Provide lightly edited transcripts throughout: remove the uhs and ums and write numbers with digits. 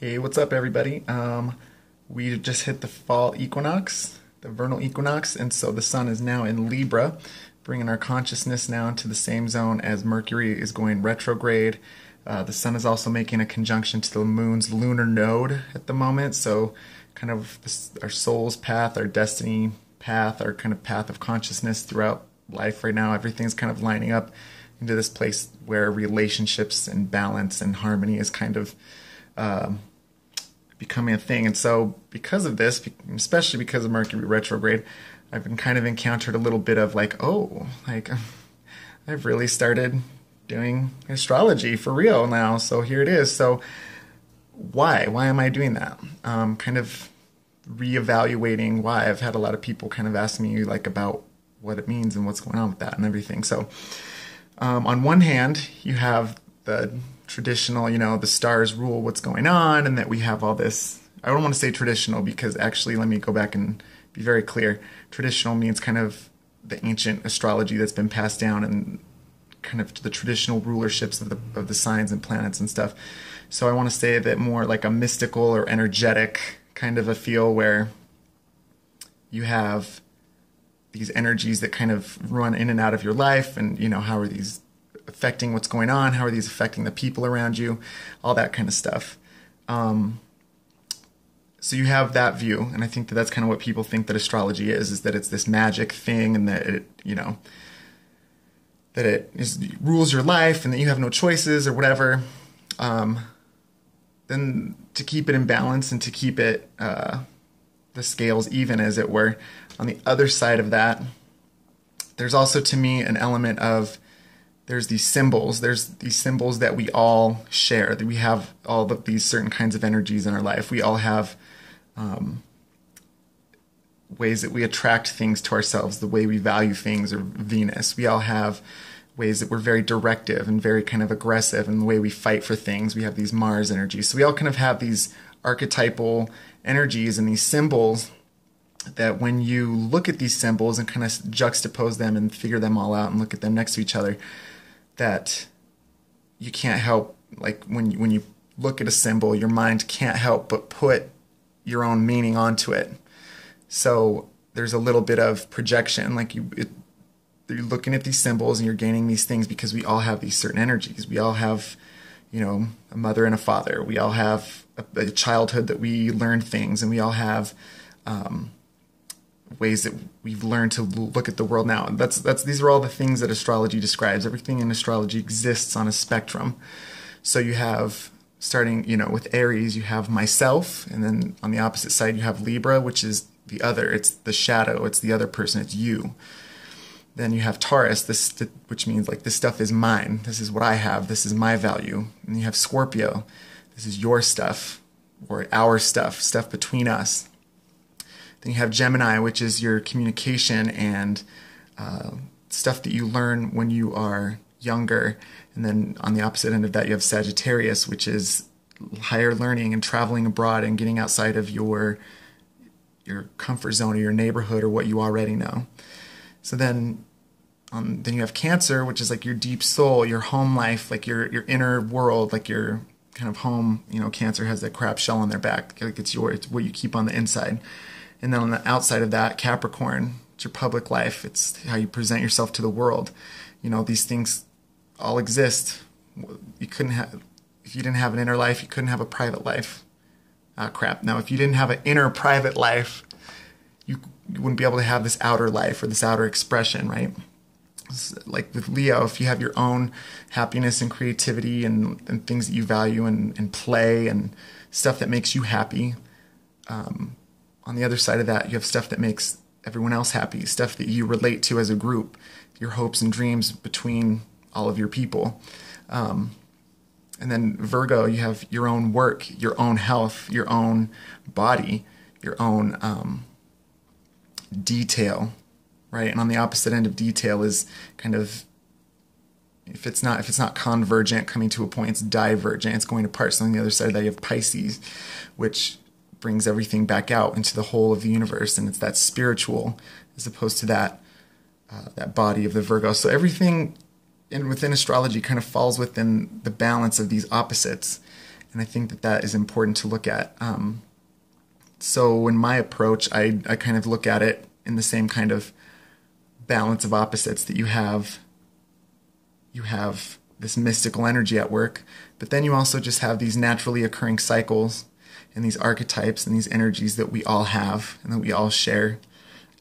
Hey, what's up, everybody? We just hit the fall equinox, the vernal equinox, and so the sun is now in Libra, bringing our consciousness now into the same zone as Mercury is going retrograde. The sun is also making a conjunction to the moon's lunar node at the moment, so kind of our soul's path, our destiny path, our kind of path of consciousness throughout life right now. Everything's kind of lining up into this place where relationships and balance and harmony is kind of becoming a thing. And so because of this, especially because of Mercury retrograde, I've been kind of encountered a little bit of I've really started doing astrology for real now. So here it is. So why am I doing that? Kind of reevaluating why. I've had a lot of people kind of ask me about what it means and what's going on with that and everything. So on one hand, you have the traditional, the stars rule what's going on, and that we have all this. I don't want to say traditional because actually, let me go back and be very clear. Traditional means kind of the ancient astrology that's been passed down and kind of the traditional rulerships of the signs and planets and stuff. So I want to say that more like a mystical or energetic kind of a feel where you have these energies that kind of run in and out of your life, and how are these affecting what's going on? How are these affecting the people around you? All that kind of stuff. So you have that view, and I think that that's kind of what people think that astrology is that it's this magic thing, and that it rules your life, and that you have no choices or whatever. Then to keep it in balance and to keep it the scales even, as it were. On the other side of that, there's also to me an element of there's these symbols that we all share, that we have all of these certain kinds of energies in our life. We all have ways that we attract things to ourselves, the way we value things, or Venus. We all have ways that we're very directive and very kind of aggressive, and the way we fight for things. We have these Mars energies. So we all kind of have these archetypal energies and these symbols that when you look at these symbols and kind of juxtapose them and figure them all out and look at them next to each other, that you can't help, when you look at a symbol, your mind can't help but put your own meaning onto it. So there's a little bit of projection, you're looking at these symbols and you're gaining these things because we all have these certain energies. We all have, a mother and a father. We all have a childhood that we learn things, and we all have ways that we've learned to look at the world now. And these are all the things that astrology describes. Everything in astrology exists on a spectrum. So you have, starting, with Aries, you have myself, and then on the opposite side you have Libra, which is the other. It's the shadow. It's the other person. It's you. Then you have Taurus, which means this stuff is mine. This is what I have. This is my value. And you have Scorpio. This is your stuff, or our stuff between us. Then you have Gemini, which is your communication and stuff that you learn when you are younger. And then on the opposite end of that, you have Sagittarius, which is higher learning and traveling abroad and getting outside of your comfort zone or your neighborhood or what you already know. So then you have Cancer, which is your deep soul, your home life, your inner world, your kind of home. Cancer has that crab shell on their back. It's what you keep on the inside. And then on the outside of that, Capricorn, it's your public life. It's how you present yourself to the world. These things all exist. If you didn't have an inner life, you couldn't have a private life. Crap. Now, if you didn't have an inner private life, you wouldn't be able to have this outer life or this outer expression, right? Like with Leo, if you have your own happiness and creativity and things that you value and play and stuff that makes you happy, on the other side of that, you have stuff that makes everyone else happy, stuff that you relate to as a group, your hopes and dreams between all of your people. And then Virgo, you have your own work, your own health, your own body, your own detail, right? And on the opposite end of detail is kind of, if it's not convergent coming to a point, it's divergent. It's going apart. So on the other side of that, you have Pisces, which brings everything back out into the whole of the universe, and it's that spiritual as opposed to that body of the Virgo. So everything within astrology kind of falls within the balance of these opposites. And I think that that is important to look at. So in my approach, I kind of look at it in the same kind of balance of opposites that you have this mystical energy at work, but then you also just have these naturally occurring cycles and these archetypes and these energies that we all have and that we all share.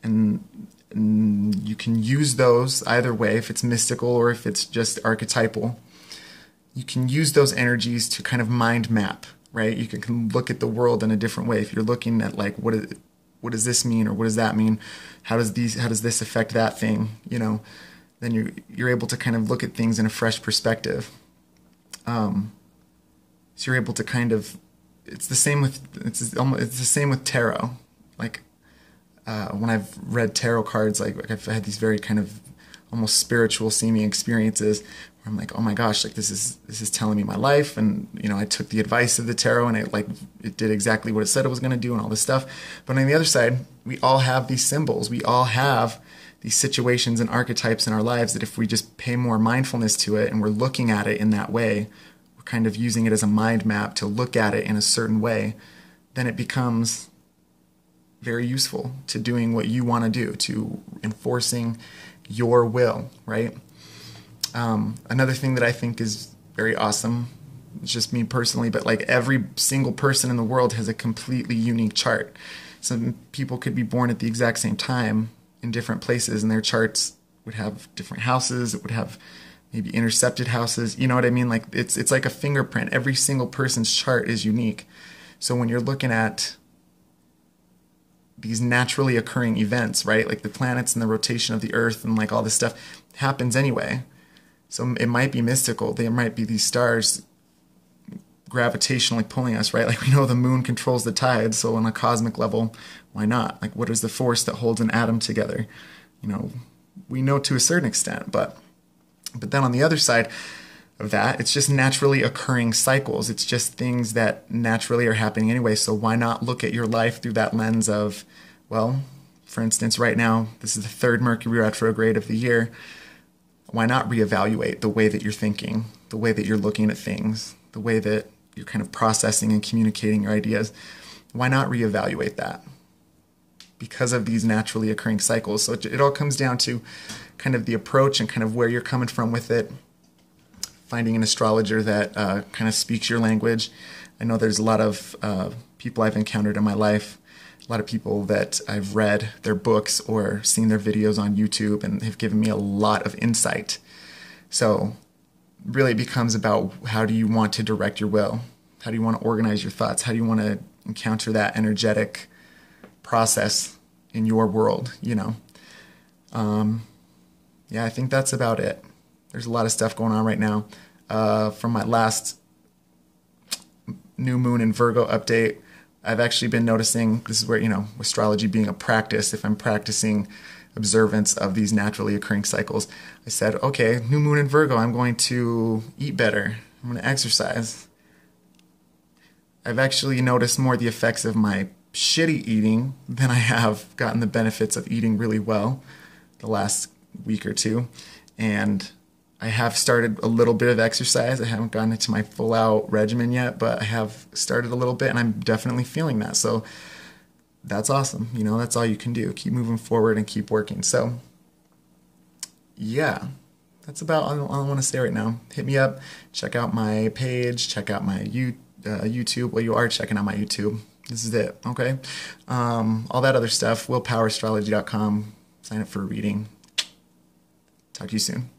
And you can use those either way, if it's mystical or if it's just archetypal. You can use those energies to kind of mind map, right? You can look at the world in a different way. If you're looking at like, what does this mean, or what does that mean? How does this affect that thing? You know, then you're able to kind of look at things in a fresh perspective. So you're able to kind of, it's the same with tarot. Like when I've read tarot cards, like I've had these very kind of almost spiritual seeming experiences where I'm like, oh my gosh, like this is telling me my life, and you know, I took the advice of the tarot and it did exactly what it said it was going to do and all this stuff. But on the other side, we all have these symbols. We all have these situations and archetypes in our lives that if we just pay more mindfulness to it and we're looking at it in that way, we're kind of using it as a mind map to look at it in a certain way, then it becomes very useful to doing what you want to do, to enforcing your will, right? Another thing that I think is very awesome, it's just me personally, but like every single person in the world has a completely unique chart. Some people could be born at the exact same time in different places, and their charts would have different houses. It would have maybe intercepted houses. You know what I mean? Like it's like a fingerprint. Every single person's chart is unique. So when you're looking at these naturally occurring events, right? Like the planets and the rotation of the earth and like all this stuff happens anyway. So it might be mystical. There might be these stars gravitationally pulling us, right? Like we know the moon controls the tides. So on a cosmic level, why not? Like what is the force that holds an atom together? You know, we know to a certain extent, but then on the other side of that, it's just naturally occurring cycles. It's just things that naturally are happening anyway. So why not look at your life through that lens of, well, for instance, right now, this is the third Mercury retrograde of the year. Why not reevaluate the way that you're thinking, the way that you're looking at things, the way that you're kind of processing and communicating your ideas? Why not reevaluate that? Because of these naturally occurring cycles. So it all comes down to kind of the approach and kind of where you're coming from with it. Finding an astrologer that kind of speaks your language. I know there's a lot of people I've encountered in my life, a lot of people that I've read their books or seen their videos on YouTube and have given me a lot of insight. So really it becomes about how do you want to direct your will? How do you want to organize your thoughts? How do you want to encounter that energetic process in your world, you know? Yeah, I think that's about it. There's a lot of stuff going on right now. From my last new moon in Virgo update, I've actually been noticing, this is where, you know, astrology being a practice, if I'm practicing observance of these naturally occurring cycles, I said, okay, new moon in Virgo, I'm going to eat better. I'm going to exercise. I've actually noticed more the effects of my shitty eating than I have gotten the benefits of eating really well the last week or two. And I have started a little bit of exercise. I haven't gotten into my full out regimen yet, but I have started a little bit and I'm definitely feeling that. So that's awesome. You know, that's all you can do. Keep moving forward and keep working. So yeah, that's about all I want to say right now. Hit me up. Check out my page. Check out my YouTube. Well, you are checking out my YouTube. This is it. Okay. All that other stuff, willpowerastrology.com. Sign up for a reading. Talk to you soon.